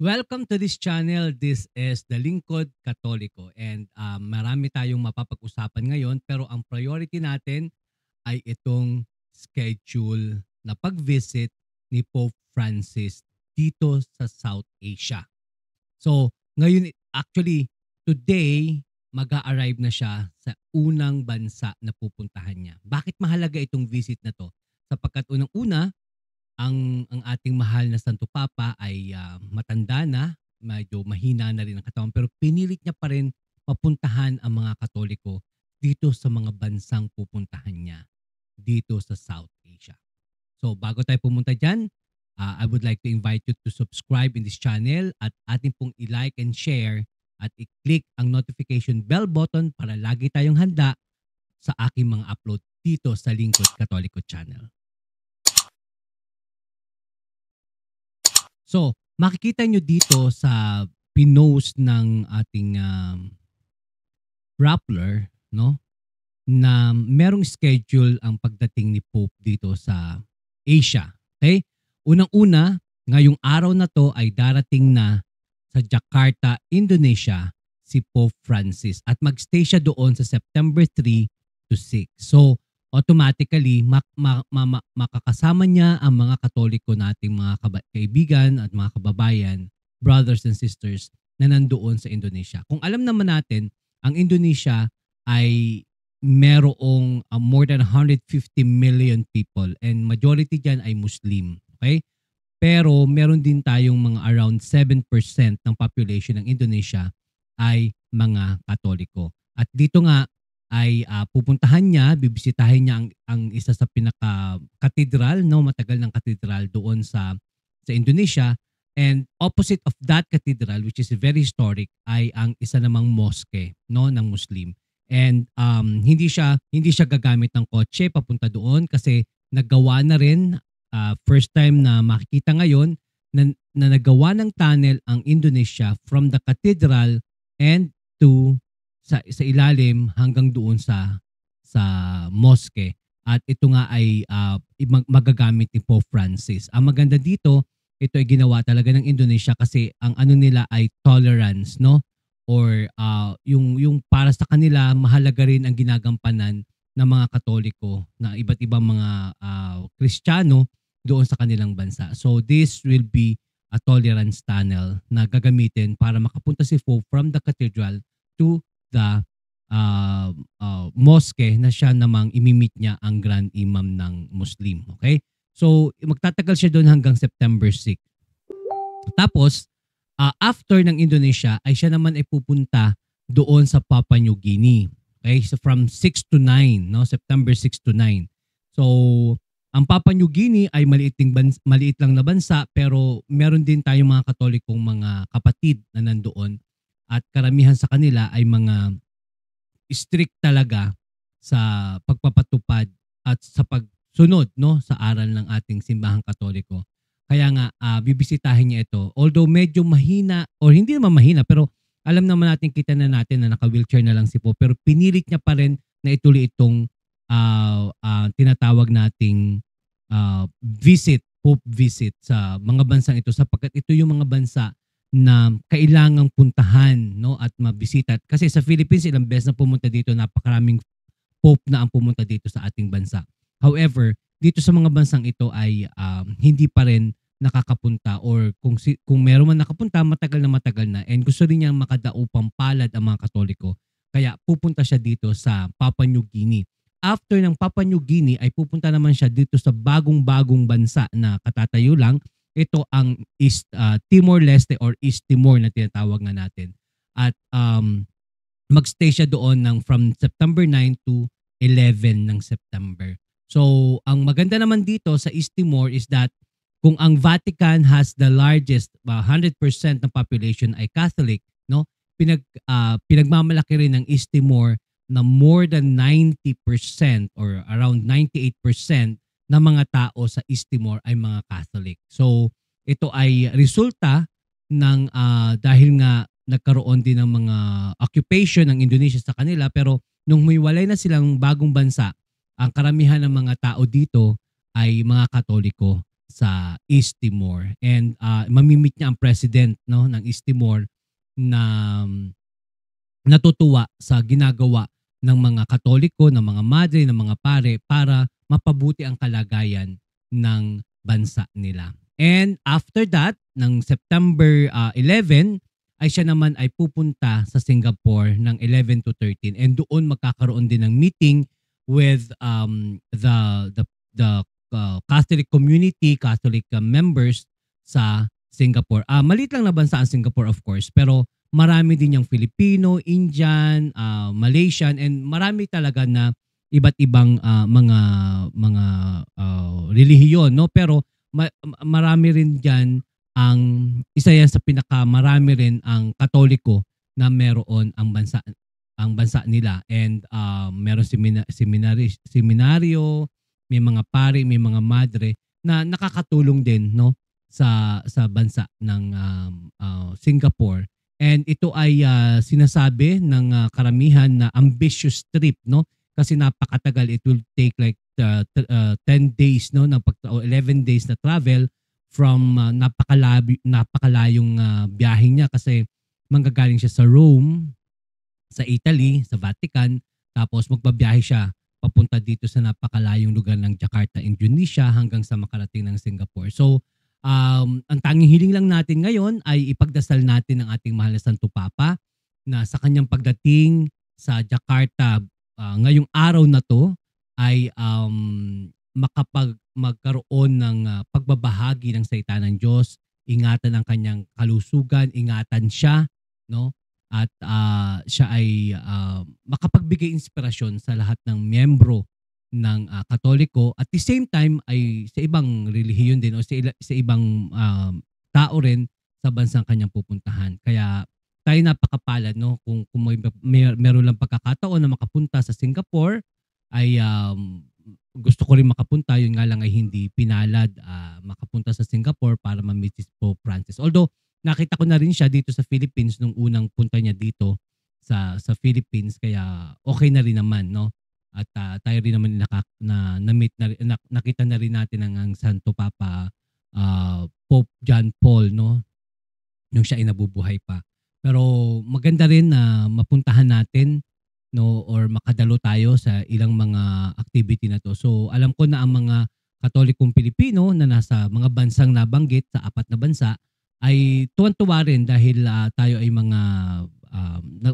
Welcome to this channel. This is The Lingkod Katoliko and marami tayong mapapag-usapan ngayon pero ang priority natin ay itong schedule na pag-visit ni Pope Francis dito sa South Asia. So ngayon actually today mag-a-arrive na siya sa unang bansa na pupuntahan niya. Bakit mahalaga itong visit na to? Sapagkat unang-una ang ating mahal na Santo Papa ay matanda na, medyo mahina na rin ang katawan pero pinilit niya pa rin mapuntahan ang mga Katoliko dito sa mga bansang pupuntahan niya dito sa South Asia. So bago tayo pumunta dyan, I would like to invite you to subscribe in this channel at ating pong i-like and share at i-click ang notification bell button para lagi tayong handa sa aking mga upload dito sa Lingkod Katoliko channel. So, makikita nyo dito sa pinost ng ating Rappler, no? Na merong schedule ang pagdating ni Pope dito sa Asia. Okay? Unang-una, ngayong araw na to ay darating na sa Jakarta, Indonesia si Pope Francis at magstay siya doon sa September 3 to 6. So, automatically makakasama niya ang mga Katoliko nating mga kaibigan at mga kababayan, brothers and sisters na nandoon sa Indonesia. Kung alam naman natin, ang Indonesia ay merong more than 150 million people and majority dyan ay Muslim. Okay? Pero meron din tayong mga around 7% ng population ng Indonesia ay mga Katoliko. At dito nga ay pupuntahan niya, bibisitahin niya ang isa sa pinaka-katedral, no, matagal ng katedral doon sa Indonesia. And opposite of that cathedral, which is very historic, ay ang isa namang mosque, no, ng Muslim. And hindi siya gagamit ng kotse papunta doon kasi naggawa na rin, first time na makikita ngayon na nagawa ng tunnel ang Indonesia from the cathedral and to sa ilalim hanggang doon sa mosque, at ito nga ay magagamit ni Pope Francis. Ang maganda dito, ito ay ginawa talaga ng Indonesia kasi ang ano nila ay tolerance, no? Or yung para sa kanila mahalaga rin ang ginagampanan ng mga Katoliko na iba't ibang mga Kristiyano doon sa kanilang bansa. So this will be a tolerance tunnel na gagamitin para makapunta si Pope from the cathedral to the mosque na siya namang imimit niya ang Grand Imam ng Muslim. Okay? So, magtatagal siya doon hanggang September 6. Tapos, after ng Indonesia, ay siya naman ay pupunta doon sa Papua New Guinea. Okay? So, from 6 to 9, no? September 6 to 9. So, ang Papua New Guinea ay maliit lang na bansa pero meron din tayong mga Katolikong mga kapatid na nandoon. At karamihan sa kanila ay mga strict talaga sa pagpapatupad at sa pagsunod, no, sa aral ng ating simbahang Katoliko. Kaya nga bibisitahin niya ito. Although medyo mahina or hindi naman mahina pero alam naman natin, kita na natin na naka-wheelchair na lang si Pope pero pinilit niya pa rin na ituloy itong tinatawag nating Pope visit sa mga bansang ito sapagkat ito yung mga bansa na kailangang puntahan, no, at mabisita. Kasi sa Philippines, ilang beses na pumunta dito, napakaraming Pope na ang pumunta dito sa ating bansa. However, dito sa mga bansang ito ay hindi pa rin nakakapunta or kung meron man nakapunta, matagal na and gusto rin niyang makadaupang palad ang mga Katoliko. Kaya pupunta siya dito sa Papua New Guinea. After ng Papua New Guinea ay pupunta naman siya dito sa bagong-bagong bansa na katatayo lang. Ito ang Timor-Leste or East Timor na tinatawag nga natin. At magstay siya doon from September 9 to 11 ng September. So, ang maganda naman dito sa East Timor is that kung ang Vatican has the largest 100% ng population ay Catholic, no? Pinagmamalaki rin ng East Timor na more than 90% or around 98% na mga tao sa East Timor ay mga Catholic. So ito ay resulta ng dahil nga nagkaroon din ng mga occupation ng Indonesia sa kanila pero nung humiwalay na silang bagong bansa, ang karamihan ng mga tao dito ay mga Katoliko sa East Timor. And mamimit niya ang president, no, ng East Timor na natutuwa sa ginagawa ng mga Katoliko, ng mga madre, ng mga pare para mapabuti ang kalagayan ng bansa nila. And after that, ng September 11, ay siya naman ay pupunta sa Singapore ng 11 to 13 and doon magkakaroon din ng meeting with the Catholic community, Catholic members sa Singapore. Maliit lang na bansa ang Singapore, of course, pero marami din yung Filipino, Indian, Malaysian, and marami talaga na iba't ibang mga relihiyon, no? Pero marami rin diyan ang isa yan sa pinakamarami rin ang Katoliko na meron ang bansa nila, and meron seminaryo, may mga pare, may mga madre na nakakatulong din, no, sa bansa ng Singapore. And ito ay sinasabi ng karamihan na ambitious trip, no, kasi napakatagal. It will take like 10 days, no, 11 days na travel from napakalayong biyahe niya, kasi manggagaling siya sa Rome, sa Italy, sa Vatican, tapos magbabiyahe siya papunta dito sa napakalayong lugar ng Jakarta, Indonesia, hanggang sa makarating ng Singapore. So ang tanging hiling lang natin ngayon ay ipagdasal natin ang ating mahal na Santo Papa na sa kanyang pagdating sa Jakarta ngayong araw na to ay magkaroon ng pagbabahagi ng salita ng Diyos, ingatan ang kanyang kalusugan, ingatan siya, no? At siya ay makapagbigay inspirasyon sa lahat ng miyembro ng Katoliko, at the same time ay sa ibang relihiyon din o sa ibang tao rin sa bansang kanyang pupuntahan. Kaya tayo napakapalad, no, kung meron lang pagkakataon na makapunta sa Singapore, ay gusto ko rin makapunta. Yun nga lang ay hindi pinalad makapunta sa Singapore para ma-meet si Pope Francis. Although nakita ko na rin siya dito sa Philippines nung unang punta niya dito sa Philippines, kaya okay na rin naman, no. At tayo rin naman na-meet na nakita na rin natin ang Santo Papa Pope John Paul, no, nung siya ay nabubuhay pa. Pero maganda rin na mapuntahan natin, no, or makadalo tayo sa ilang mga activity na to. So alam ko na ang mga Katolikong Pilipino na nasa mga bansang nabanggit, sa 4 na bansa, ay tuwan-tuwa rin dahil tayo ay mga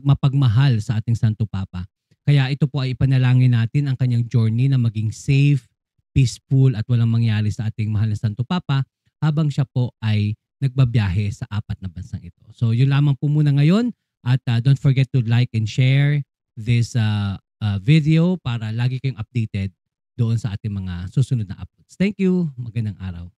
mapagmahal sa ating Santo Papa. Kaya ito po ay ipanalangin natin ang kanyang journey na maging safe, peaceful, at walang mangyari sa ating mahal na Santo Papa habang siya po ay nagbabiyahe sa 4 na bansang ito. So yun lamang po muna ngayon, at don't forget to like and share this video para lagi kayong updated doon sa ating mga susunod na uploads. Thank you. Magandang araw.